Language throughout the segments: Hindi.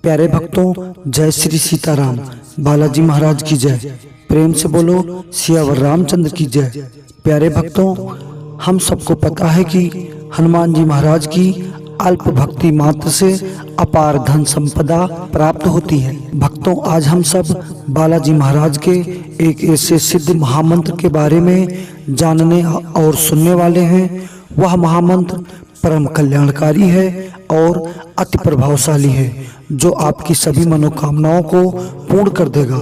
प्यारे भक्तों, जय श्री सीताराम। बालाजी महाराज की जय। प्रेम से बोलो सियावर रामचंद्र की जय। प्यारे भक्तों, हम सबको पता है कि हनुमान जी महाराज की अल्प भक्ति मात्र से अपार धन संपदा प्राप्त होती है। भक्तों, आज हम सब बालाजी महाराज के एक ऐसे सिद्ध महामंत्र के बारे में जानने और सुनने वाले हैं। वह महामंत्र परम कल्याणकारी है और अति प्रभावशाली है, जो आपकी सभी मनोकामनाओं को पूर्ण कर देगा।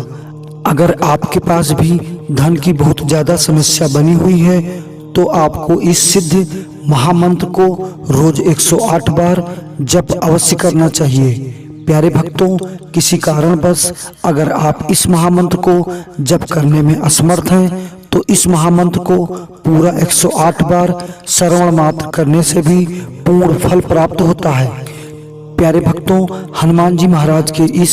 अगर आपके पास भी धन की बहुत ज्यादा समस्या बनी हुई है तो आपको इस सिद्ध महामंत्र को रोज 108 बार जप अवश्य करना चाहिए। प्यारे भक्तों, किसी कारणवश अगर आप इस महामंत्र को जप करने में असमर्थ हैं तो इस महामंत्र को पूरा 108 बार श्रवण मात्र करने से भी पूर्ण फल प्राप्त होता है। प्यारे भक्तों, हनुमान जी महाराज के इस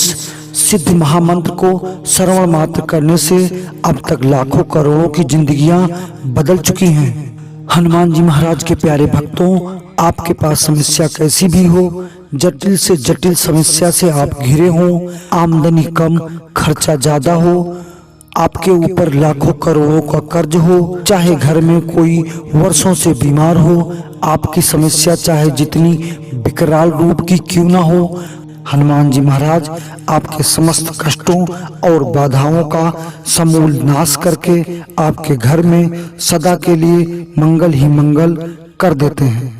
सिद्ध महामंत्र को श्रवण मात्र करने से अब तक लाखों करोड़ों की जिंदगियां बदल चुकी हैं। हनुमान जी महाराज के प्यारे भक्तों, आपके पास समस्या कैसी भी हो, जटिल से जटिल समस्या से आप घिरे हों, आमदनी कम खर्चा ज्यादा हो, आपके ऊपर लाखों करोड़ों का कर्ज हो, चाहे घर में कोई वर्षों से बीमार हो, आपकी समस्या चाहे जितनी विकराल रूप की क्यों ना हो, हनुमान जी महाराज आपके समस्त कष्टों और बाधाओं का समूल नाश करके आपके घर में सदा के लिए मंगल ही मंगल कर देते हैं।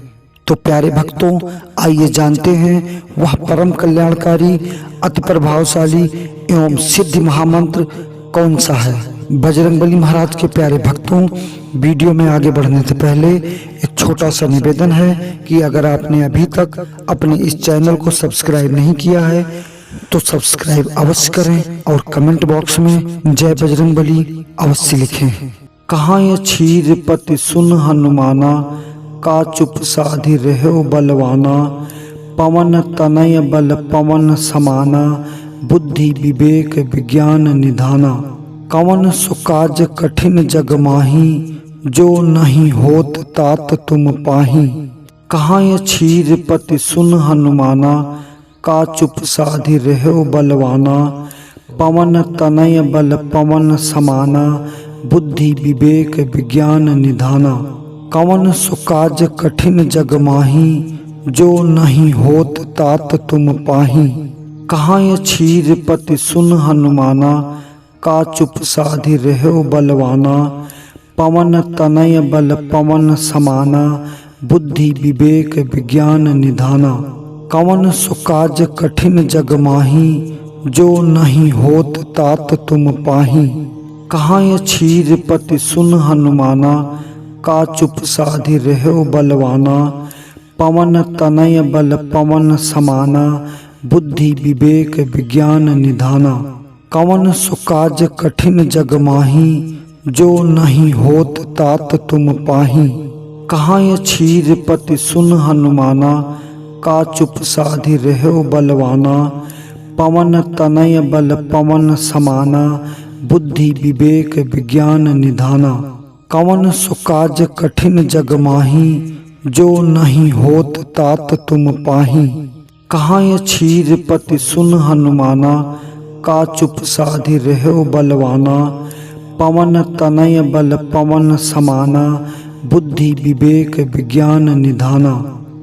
तो प्यारे भक्तों, आइए जानते हैं वह परम कल्याणकारी अति प्रभावशाली एवं सिद्ध महामंत्र कौन सा है। बजरंगबली महाराज के प्यारे भक्तों, वीडियो में आगे बढ़ने से पहले एक छोटा सा निवेदन है कि अगर आपने अभी तक अपने इस चैनल को सब्सक्राइब नहीं किया है तो सब्सक्राइब अवश्य करें और कमेंट बॉक्स में जय बजरंगबली अवश्य लिखें। कहाँ ये क्षीरपति सुन हनुमाना, का चुप साधि रहो बलवाना, पवन तनय बल पवन समाना, बुद्धि विवेक विज्ञान निधाना, कवन सुकाज कठिन जग माही, जो नहीं होत तात तुम पाही। कहाँ ये क्षीरपति सुन हनुमाना, का चुप साधि रहो बलवाना, पवन तनय बल पवन समाना, बुद्धि विवेक विज्ञान निधाना, कवन सुकाज कठिन जग माही, जो नहीं होत तात तुम पाही। कहाँ ये क्षीरपति सुन हनुमाना, का चुप साधि रहो बलवाना, पवन तनय बल पवन समाना, बुद्धि विवेक विज्ञान निधाना, कवन सुकाज कठिन जग माही, जो नहीं होत तात तुम पाही। कहाँ ये क्षीरपति सुन हनुमाना, का चुप साधि रहो बलवाना, पवन तनय बल पवन समाना, बुद्धि विवेक विज्ञान निधाना, कवन सुकाज कठिन जग माही, जो नहीं होत तात तुम पाही। कहाँ ये क्षीरपति सुन हनुमाना, का चुप साधि रहो बलवाना, पवन तनय बल पवन समाना, बुद्धि विवेक विज्ञान निधाना, कवन सुकाज कठिन जग माही, जो नहीं होत तात तुम पाही। कहाँ ये क्षीरपति सुन हनुमाना, का चुप साधि रहो बलवाना, पवन तनय बल पवन समाना, बुद्धि विवेक विज्ञान निधाना,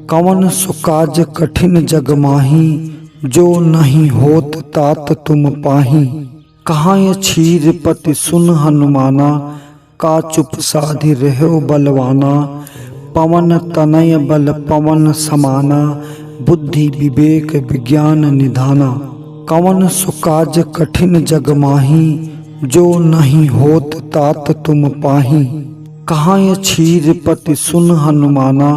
कवन सुकाज कठिन जग माही, जो नहीं होत तात तुम पाही। कहाँ ये क्षीरपति सुन हनुमाना, का चुप साधि रहो बलवाना, पवन तनय बल पवन समाना, बुद्धि विवेक विज्ञान निधाना, कवन सुकाज कठिन जग माही, जो नहीं होत तात तुम पाही। कहाँ ये क्षीरपति सुन हनुमाना,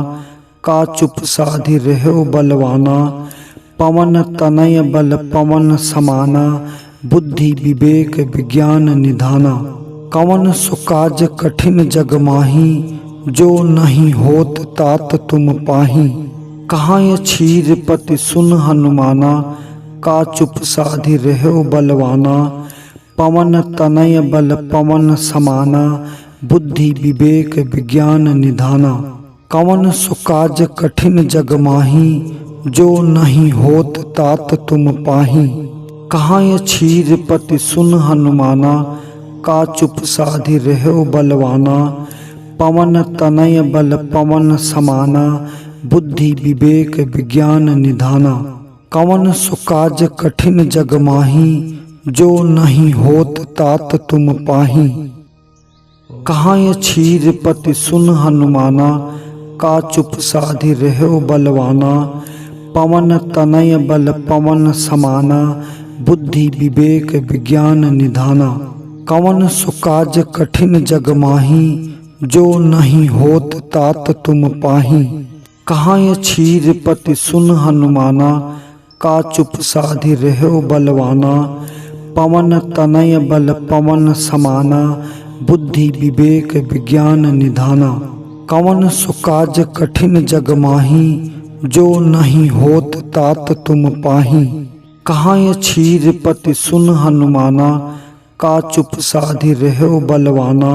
का चुप साधि रहो बलवाना, पवन तनय बल पवन समाना, बुद्धि विवेक विज्ञान निधाना, कवन सुकाज कठिन जग माही, जो नहीं होत तात तुम पाही। कहाँ ये क्षीरपति सुन हनुमाना, का चुप साधि रहो बलवाना, पवन तनय बल पवन समाना, बुद्धि विवेक विज्ञान निधाना, कवन सुकाज कठिन जग माही, जो नहीं होत तात तुम पाही। कहाँ ये क्षीरपति सुन हनुमाना, का चुप साधि रहो बलवाना। पवन तनय बल पवन समाना, बुद्धि विवेक विज्ञान निधाना। कवन सुकाज कठिन जग माही, जो नहीं होत तात तुम पाही। कहाँ ये क्षीरपति सुन हनुमाना, का चुप साधि रहो बलवाना। पवन तनय बल पवन समाना, बुद्धि विवेक विज्ञान निधाना। कवन सुकाज कठिन जग माही, जो नहीं होत तात तुम पाही। कहाँ ये क्षीरपति सुन हनुमाना, का चुप साधि रहो बलवाना। पवन तनय बल पवन समाना, बुद्धि विवेक विज्ञान निधाना। कवन सुकाज कठिन जग माही, जो नहीं होत तात तुम पाही। कहाँ ये क्षीरपति सुन हनुमाना, का चुप साधि रहो बलवाना।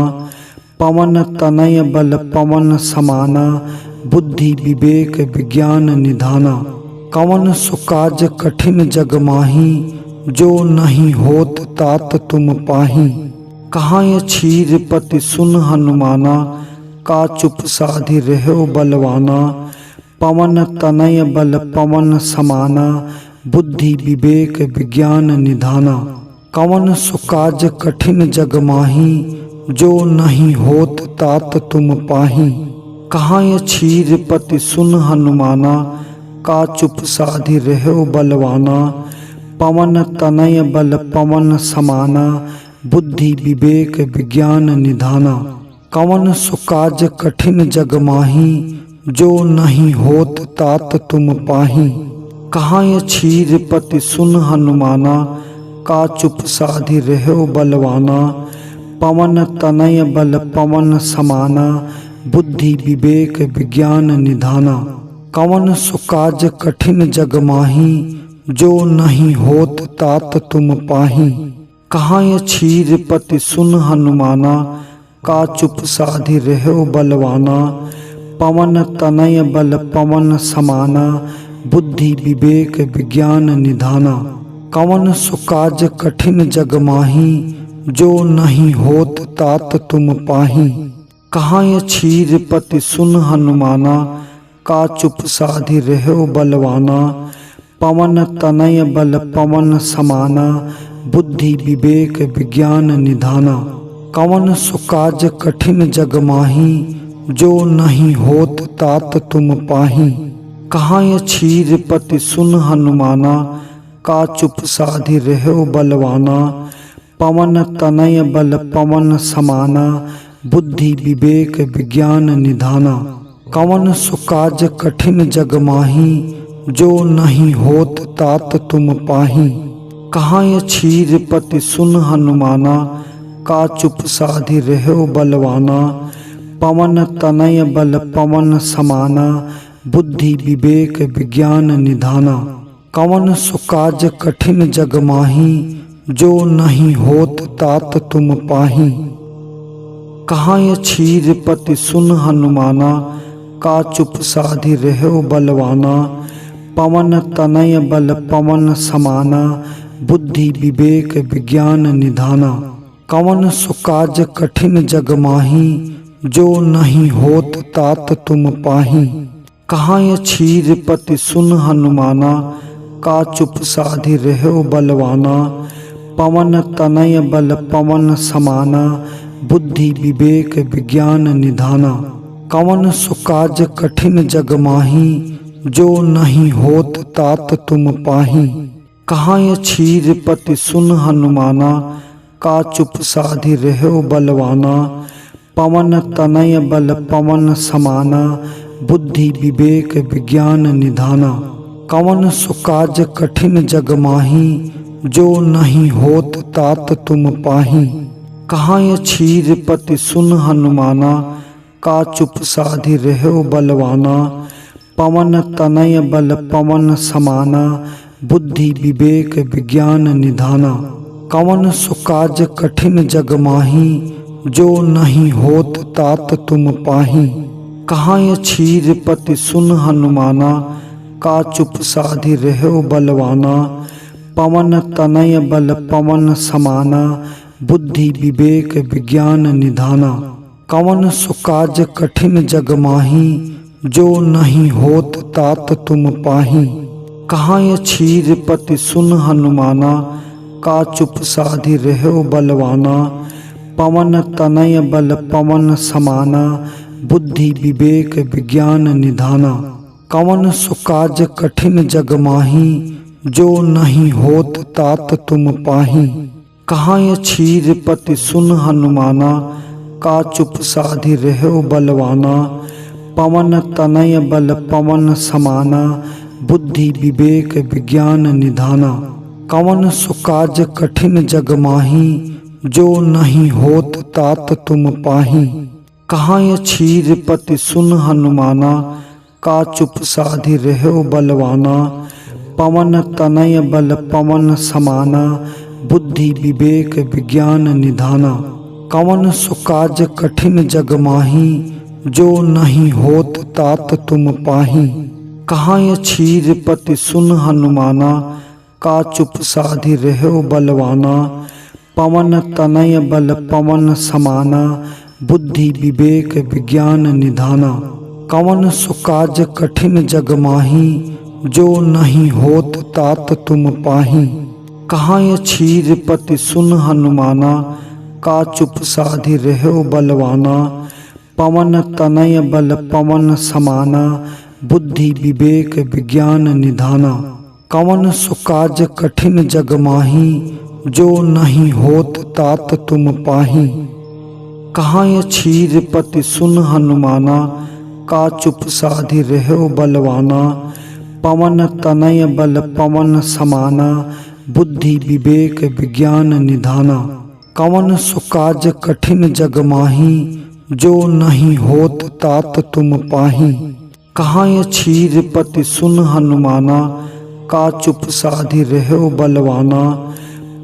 पवन तनय बल पवन समाना, बुद्धि विवेक विज्ञान निधाना। कवन सुकाज कठिन जग माही, जो नहीं होत तात तुम पाही। कहाँ ये क्षीरपति सुन हनुमाना, का चुप साधि रहो बलवाना। पवन तनय बल पवन समाना, बुद्धि विवेक विज्ञान निधाना। कवन सुकाज कठिन जग माही, जो नहीं होत तात तुम पाही। कहाँ ये क्षीरपति सुन हनुमाना, का चुप साधि रहो बलवाना। पवन तनय बल पवन समाना, बुद्धि विवेक विज्ञान निधाना। कवन सुकाज कठिन जग माही, जो नहीं होत तात तुम पाही। कहाँ ये क्षीरपति सुन हनुमाना, का चुप साधि रहो बलवाना। पवन तनय बल पवन समाना, बुद्धि विवेक विज्ञान निधाना। कवन सुकाज कठिन जग माही, जो नहीं होत तात तुम पाही। कहाँ ये क्षीरपति सुन हनुमाना, का चुप साधि रहो बलवाना। पवन तनय बल पवन समाना, बुद्धि विवेक विज्ञान निधाना। कवन सुकाज कठिन जग माही, जो नहीं होत तात तुम पाही। कहाँ ये क्षीरपति सुन हनुमाना, का चुप साधि रहो बलवाना। पवन तनय बल पवन समाना, बुद्धि विवेक विज्ञान निधाना। कवन सुकाज कठिन जग माही, जो नहीं होत तात तुम पाही। कहाँ ये क्षीरपति सुन हनुमाना, का चुप साधि रहो बलवाना। पवन तनय बल पवन समाना, बुद्धि विवेक विज्ञान निधाना। कवन सुकाज कठिन जग माही, जो नहीं होत तात तुम पाही। कहाँ ये क्षीरपति सुन हनुमाना, का चुप साधि रहो बलवाना। पवन तनय बल पवन समाना, बुद्धि विवेक विज्ञान निधाना। कवन सुकाज कठिन जग माही, जो नहीं होत तात तुम पाही। कहाँ ये क्षीरपति सुन हनुमाना, का चुप साधि रहो बलवाना। पवन तनय बल पवन समाना, बुद्धि विवेक विज्ञान निधाना। कवन सुकाज कठिन जग माही, जो नहीं होत तात तुम पाही। कहाँ ये क्षीरपति सुन हनुमाना, का चुप साधि रहो बलवाना। पवन तनय बल पवन समाना, बुद्धि विवेक विज्ञान निधाना। कवन सुकाज कठिन जग माही, जो नहीं होत तात तुम पाही। कहाँ ये क्षीरपति सुन हनुमाना, का चुप साधि रहो बलवाना। पवन तनय बल पवन समाना, बुद्धि विवेक विज्ञान निधाना। कवन सुकाज कठिन जग माही, जो नहीं होत तात तुम पाही। कहाँ ये क्षीरपति सुन हनुमाना, का चुप साधि रहो बलवाना। पवन तनय बल पवन समाना, बुद्धि विवेक विज्ञान निधाना। कवन सुकाज कठिन जग माही, जो नहीं होत तात तुम पाही। कहाँ ये क्षीरपति सुन हनुमाना, का चुप साधि रहो बलवाना। पवन तनय बल पवन समाना, बुद्धि विवेक विज्ञान निधाना। कवन सुकाज कठिन जग माही, जो नहीं होत तात तुम पाही। कहाँ ये क्षीर पति सुन हनुमाना, का चुप साधि रहो बलवाना। पवन तनय बल पवन समाना, बुद्धि विवेक विज्ञान निधाना। कवन सुकाज कठिन जग माही, जो नहीं होत तात तुम पाही। कहाँ ये क्षीर पति सुन हनुमाना, का चुप साधि रहो बलवाना। पवन तनय बल पवन समाना, बुद्धि विवेक विज्ञान निधाना। कवन सुकाज कठिन जग माही, जो नहीं होत तात तुम पाही। कहाँ ये क्षीर पति सुन हनुमाना, का चुप साधि रहो बलवाना। पवन तनय बल पवन समाना, बुद्धि विवेक विज्ञान निधाना। कवन सुकाज कठिन जग माही, जो नहीं होत तात तुम पाही। कहाँ ये क्षीर पति सुन हनुमाना, का चुप साधि रहो बलवाना। पवन तनय बल पवन समाना, बुद्धि विवेक विज्ञान निधाना। कवन सुकाज कठिन जग माही, जो नहीं होत तात तुम पाही। कहाँ ये क्षीर पति सुन हनुमाना, का चुप साधि रहो बलवाना। पवन तनय बल पवन समाना, बुद्धि विवेक विज्ञान निधाना। कवन सुकाज कठिन जग माही, जो नहीं होत तात तुम पाही। कहाँ ये क्षीर पति सुन हनुमाना, का चुप साधि रहो बलवाना। पवन तनय बल पवन समाना, बुद्धि विवेक विज्ञान निधाना। कवन सुकाज कठिन जग माही, जो नहीं होत तात तुम पाही। कहाँ ये क्षीर पति सुन हनुमाना, का चुप साधि रहो बलवाना।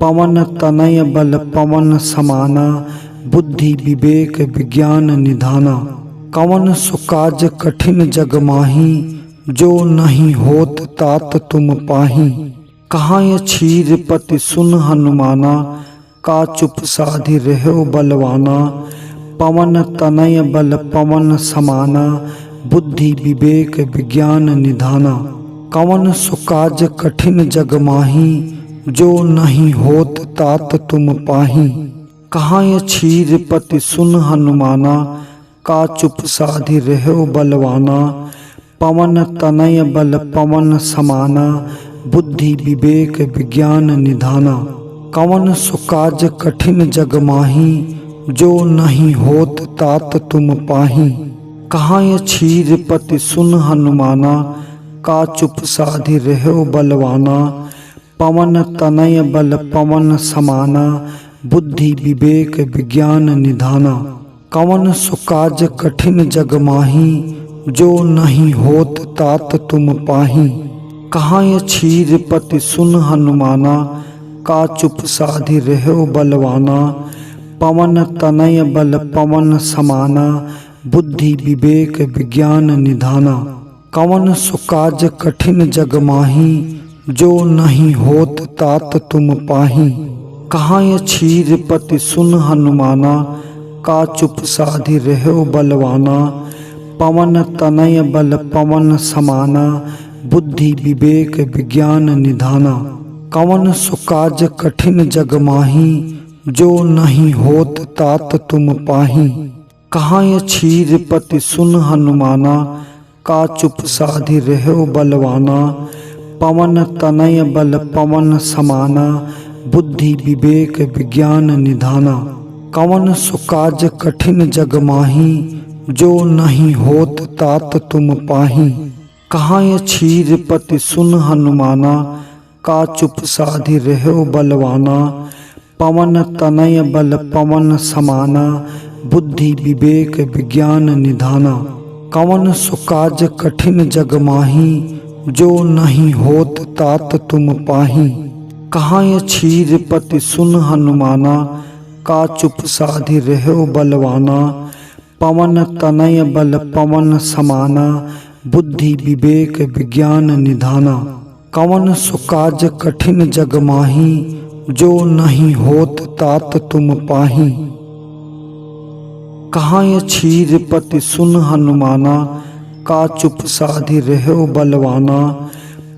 पवन तनय बल पवन समाना, बुद्धि विवेक विज्ञान निधाना। कवन सुकाज कठिन जग माही, जो नहीं होत तात तुम पाही। कहाँ ये क्षीर पति सुन हनुमाना, का चुप साधि रहो बलवाना। पवन तनय बल पवन समाना, बुद्धि विवेक विज्ञान निधाना। कवन सुकाज कठिन जग माही, जो नहीं होत तात तुम पाही। कहाँ ये क्षीर पति सुन हनुमाना, का चुप साधि रहो बलवाना। पवन तनय बल पवन समाना, बुद्धि विवेक विज्ञान निधाना। कवन सुकाज कठिन जग माही, जो नहीं होत तात तुम पाही। कहाँ ये क्षीर पति सुन हनुमाना, का चुप साधि रहो बलवाना। पवन तनय बल पवन समाना, बुद्धि विवेक विज्ञान निधाना। कवन सुकाज कठिन जग माही, जो नहीं होत तात तुम पाही। कहाँ ये क्षीर पति सुन हनुमाना, का चुप साधि रहो बलवाना। पवन तनय बल पवन समाना, बुद्धि विवेक विज्ञान निधाना। कवन सुकाज कठिन जग माही, जो नहीं होत तात तुम पाही। कहाँ ये क्षीर पति सुन हनुमाना, का चुप साधि रहो बलवाना। पवन तनय बल पवन समाना, बुद्धि विवेक विज्ञान निधाना। कवन सुकाज कठिन जग माही, जो नहीं होत तात तुम पाही। कहाँ ये क्षीर पति सुन हनुमाना, का चुप साधि रहो बलवाना। पवन तनय बल पवन समाना, बुद्धि विवेक विज्ञान निधाना। कवन सुकाज कठिन जग माही, जो नहीं होत तात तुम पाही। कहाँ ये क्षीर पति सुन हनुमाना, का चुप साधि रहो बलवाना। पवन तनय बल पवन समाना, बुद्धि विवेक विज्ञान निधाना। कवन सुकाज कठिन जग माही, जो नहीं होत तात तुम पाही। कहाँ ये क्षीर पति सुन हनुमाना, का चुप साधि रहो बलवाना। पवन तनय बल पवन समाना, बुद्धि विवेक विज्ञान निधाना। कवन सो काज कठिन जग माही, जो नहीं होत तात तुम पाही। कहाँ ये क्षीरपति सुन हनुमाना, का चुप साधि रहो बलवाना।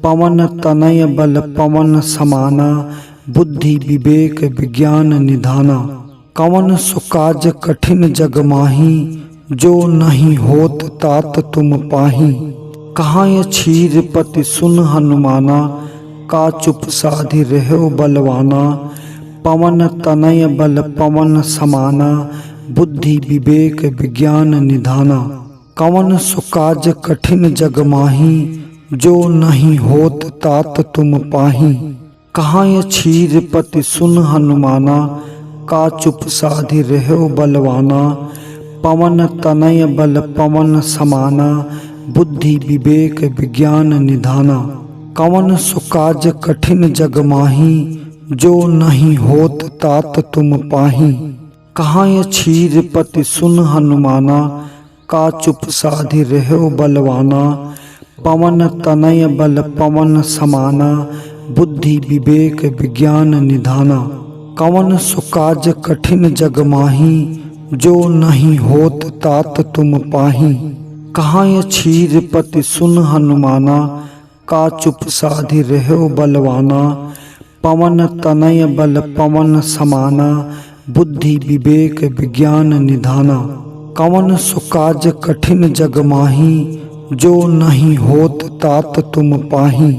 पवन तनय बल पवन समाना, बुद्धि विवेक विज्ञान निधाना। कवन सो काज कठिन जग माही, जो नहीं होत तात तुम पाही। कहाँ ये क्षीरपति सुन हनुमाना, का चुप साधि रहो बलवाना। पवन तनय बल पवन समाना, बुद्धि विवेक विज्ञान निधाना। कवन सो काज कठिन जग माही, जो नहीं होत तात तुम पाही। कहाँ ये क्षीरपति सुन हनुमाना, का चुप साधि रहो बलवाना। पवन तनय बल पवन समाना, बुद्धि विवेक विज्ञान निधाना। कवन सो काज कठिन जग माही, जो नहीं होत तात तुम पाही। कहाँ ये क्षीरपति सुन हनुमाना, का चुप साधि रहो बलवाना। पवन तनय बल पवन समाना, बुद्धि विवेक विज्ञान निधाना। कवन सो काज कठिन जग माही, जो नहीं होत तात तुम पाही। कहाँ ये क्षीरपति सुन हनुमाना, का चुप साधि रहो बलवाना। पवन तनय बल पवन समाना, बुद्धि विवेक विज्ञान निधाना। कवन सो काज कठिन जग माही, जो नहीं होत तात तुम पाही।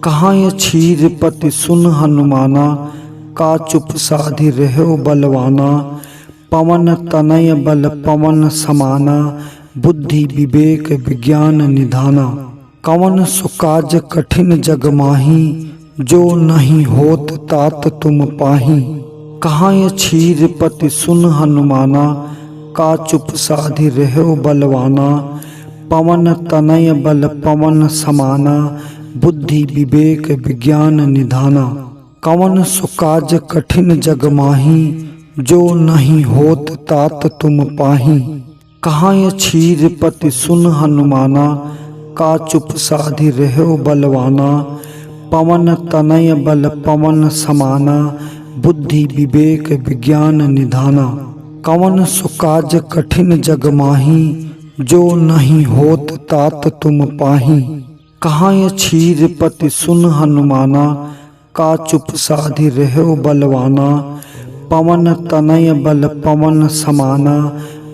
कहाँ ये क्षीरपति सुन हनुमाना, का चुप साधि रहो बलवाना। पवन तनय बल पवन समाना, बुद्धि विवेक विज्ञान निधाना। कवन सो काज कठिन जग माही, जो नहीं होत तात तुम पाही। कहाँ ये क्षीरपति सुन हनुमाना, का चुप साधि रहो बलवाना। पवन तनय बल पवन समाना, बुद्धि विवेक विज्ञान निधाना। कवन सो काज कठिन जग माही, जो नहीं होत तात तुम पाही। कहाँ ये क्षीरपति सुन हनुमाना, का चुप साधि रहो बलवाना। पवन तनय बल पवन समाना, बुद्धि विवेक विज्ञान निधाना। कवन सो काज कठिन जग माही, जो नहीं होत तात तुम पाही। कहाँ ये क्षीरपति सुन हनुमाना, का चुप साधि रहो बलवाना। पवन तनय बल पवन समाना,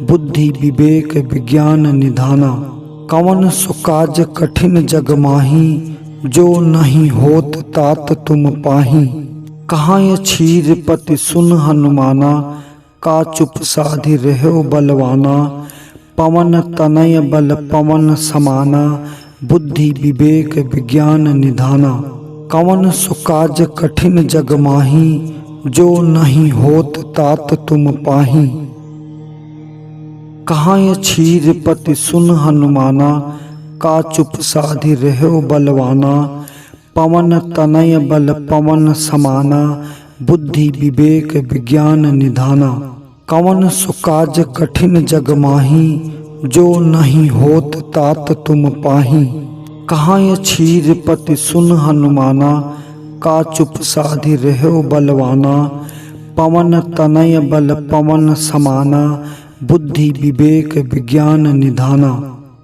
बुद्धि विवेक विज्ञान निधाना। कवन सो काज कठिन जग माही, जो नहीं होत तात तुम पाही। कहाँ ये क्षीरपति सुन हनुमाना, का चुप साधि रहो बलवाना। पवन तनय बल पवन समाना, बुद्धि विवेक विज्ञान निधाना। कवन सो काज कठिन जग माही, जो नहीं होत तात तुम पाही। कहाँ ये क्षीरपति सुन हनुमाना, का चुप साधि रहो बलवाना। पवन तनय बल पवन समाना, बुद्धि विवेक विज्ञान निधाना। कवन सो काज कठिन जग माही, जो नहीं होत तात तुम पाही। कहाँ ये क्षीरपति सुन हनुमाना, का चुप साधि रहो बलवाना। पवन तनय बल पवन समाना, बुद्धि विवेक विज्ञान निधाना।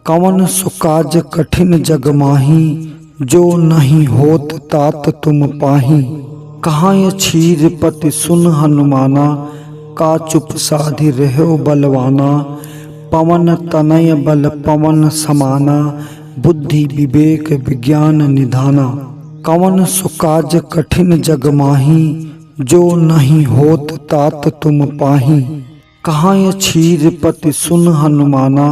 कवन सो काज कठिन जग माही, जो नहीं होत तात तुम पाही। कहाँ ये क्षीरपति सुन हनुमाना, का चुप साधि रहो बलवाना। पवन तनय बल पवन समाना, बुद्धि विवेक विज्ञान निधाना। कवन सो काज कठिन जग माही, जो नहीं होत तात तुम पाही। कहाँ ये क्षीरपति सुन हनुमाना,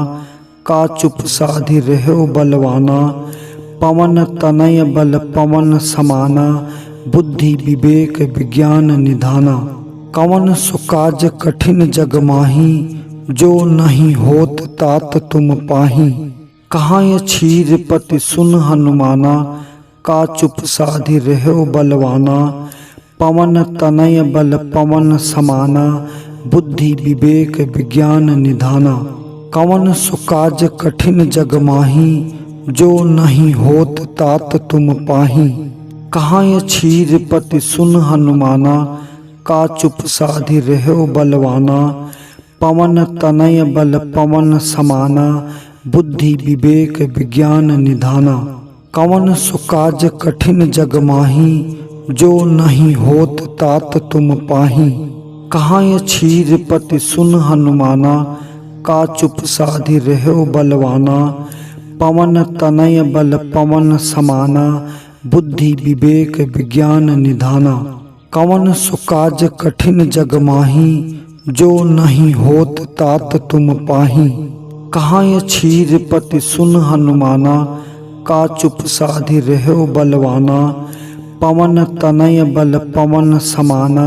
का चुप साधि रहो बलवाना। पवन तनय बल पवन समाना, बुद्धि विवेक विज्ञान निधाना। कवन सो काज कठिन जग माही, जो नहीं होत तात तुम पाही। कहाँ ये क्षीरपति सुन हनुमाना, का चुप साधि रहो बलवाना। पवन तनय बल पवन समाना, बुद्धि विवेक विज्ञान निधाना। कवन सो काज कठिन जग माही, जो नहीं होत तात तुम पाही। कहाँ ये क्षीरपति सुन हनुमाना, का चुप साधि रहो बलवाना। पवन तनय बल पवन समाना, बुद्धि विवेक विज्ञान निधाना। कवन सुकाज कठिन जग माही, जो नहीं होत तात तुम पाही। कहाँ ये क्षीरपति सुन हनुमाना, का चुप साधि रहो बलवाना। पवन तनय बल पवन समाना, बुद्धि विवेक विज्ञान निधाना। कवन सुकाज कठिन जग माही, जो नहीं होत तात तुम पाही। कहाँ ये क्षीरपति सुन हनुमाना, का चुप साधि रहो बलवाना। पवन तनय बल पवन समाना,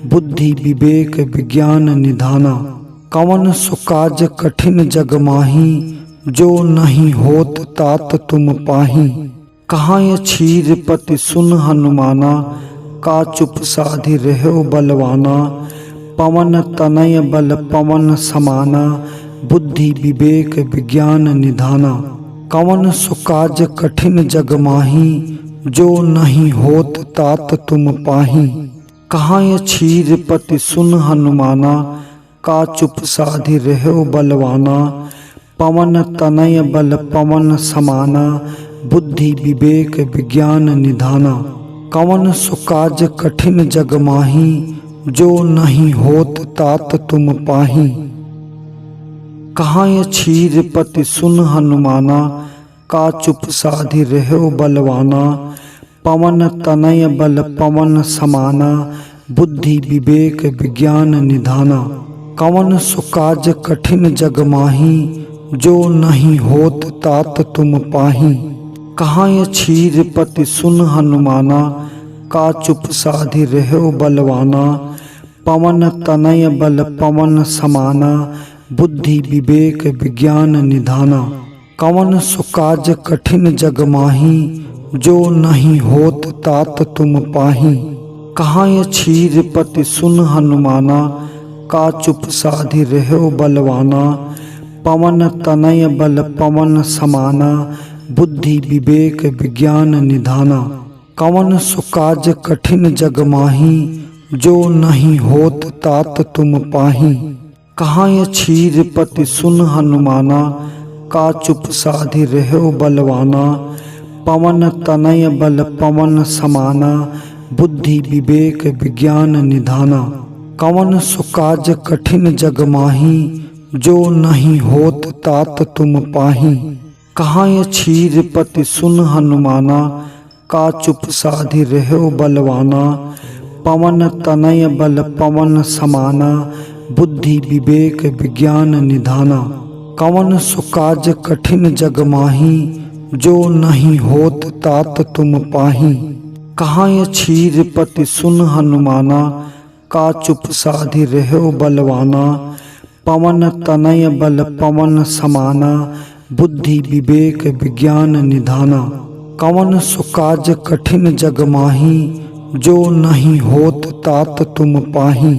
बुद्धि विवेक विज्ञान निधाना। कवन सुकाज कठिन जग माही, जो नहीं होत तात तुम पाही। कहाँ ये क्षीरपति सुन हनुमाना, का चुप साधि रहो बलवाना। पवन तनय बल पवन समाना, बुद्धि विवेक विज्ञान निधाना। कवन सुकाज कठिन जग माही, जो नहीं होत तात तुम पाही। कहाँ ये क्षीरपति सुन हनुमाना, का चुप साधि रहो बलवाना। पवन तनय बल पवन समाना, बुद्धि विवेक विज्ञान निधाना। कवन सुकाज कठिन जग माही, जो नहीं होत तात तुम पाही। कहाँ ये क्षीरपति सुन हनुमाना, का चुप साधि रहो बलवाना। पवन तनय बल पवन समाना, बुद्धि विवेक विज्ञान निधाना। कवन सुकाज कठिन जग माही, जो नहीं होत तात तुम पाही। कहाँ ये क्षीरपति सुन हनुमाना, का चुप साधि रहो बलवाना। पवन तनय बल पवन समाना, बुद्धि विवेक विज्ञान निधाना। कवन सुकाज कठिन जग माही, जो नहीं होत तात तुम पाही। कहाँ ये क्षीरपति सुन हनुमाना, का चुप साधि रहो बलवाना। पवन तनय बल पवन समाना, बुद्धि विवेक विज्ञान निधाना। कवन सुकाज कठिन जग माही, जो नहीं होत तात तुम पाही। कहाँ ये क्षीरपति सुन हनुमाना, का चुप साधि रहो बलवाना। पवन तनय बल पवन समाना, बुद्धि विवेक विज्ञान निधाना। कवन सुकाज कठिन जग माही, जो नहीं होत तात तुम पाही। कहाँ ये क्षीरपति सुन हनुमाना, का चुप साधि रहो बलवाना। पवन तनय बल पवन समाना, बुद्धि विवेक विज्ञान निधाना। कवन सुकाज कठिन जग माही, जो नहीं होत तात तुम पाही। कहाँ ये क्षीरपति सुन हनुमाना, का चुप साधि रहो बलवाना। पवन तनय बल पवन समाना, बुद्धि विवेक विज्ञान निधाना। कवन सुकाज कठिन जग माही, जो नहीं होत तात तुम पाही।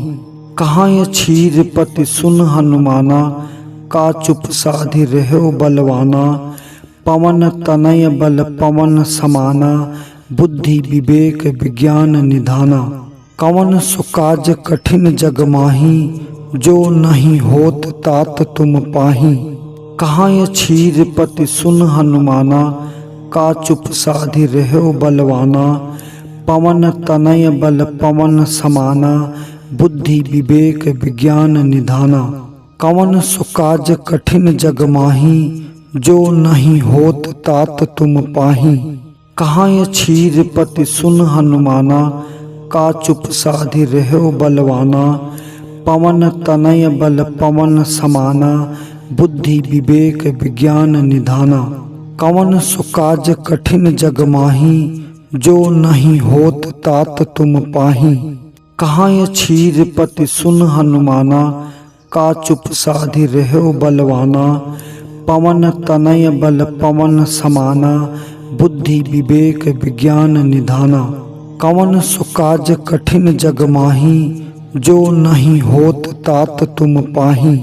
कहाँ ये क्षीरपति सुन हनुमाना, का चुप साधि रहो बलवाना। पवन तनय बल पवन समाना, बुद्धि विवेक विज्ञान निधाना। कवन सुकाज कठिन जग माही, जो नहीं होत तात तुम पाही। कहाँ ये क्षीरपति सुन हनुमाना, का चुप साधि रहो बलवाना। पवन तनय बल पवन समाना, बुद्धि विवेक विज्ञान निधाना। कवन सुकाज कठिन जग माही, जो नहीं होत तात तुम पाही। कहाँ ये क्षीरपति सुन हनुमाना, का चुप साधि रहो बलवाना। पवन तनय बल पवन समाना, बुद्धि विवेक विज्ञान निधाना। कवन सुकाज कठिन जग माही, जो नहीं होत तात तुम पाही। कहाँ ये क्षीरपति सुन हनुमाना, का चुप साधि रहो बलवाना। पवन तनय बल पवन समाना, बुद्धि विवेक विज्ञान निधाना। कवन सुकाज कठिन जग माही, जो नहीं होत तात तुम पाही।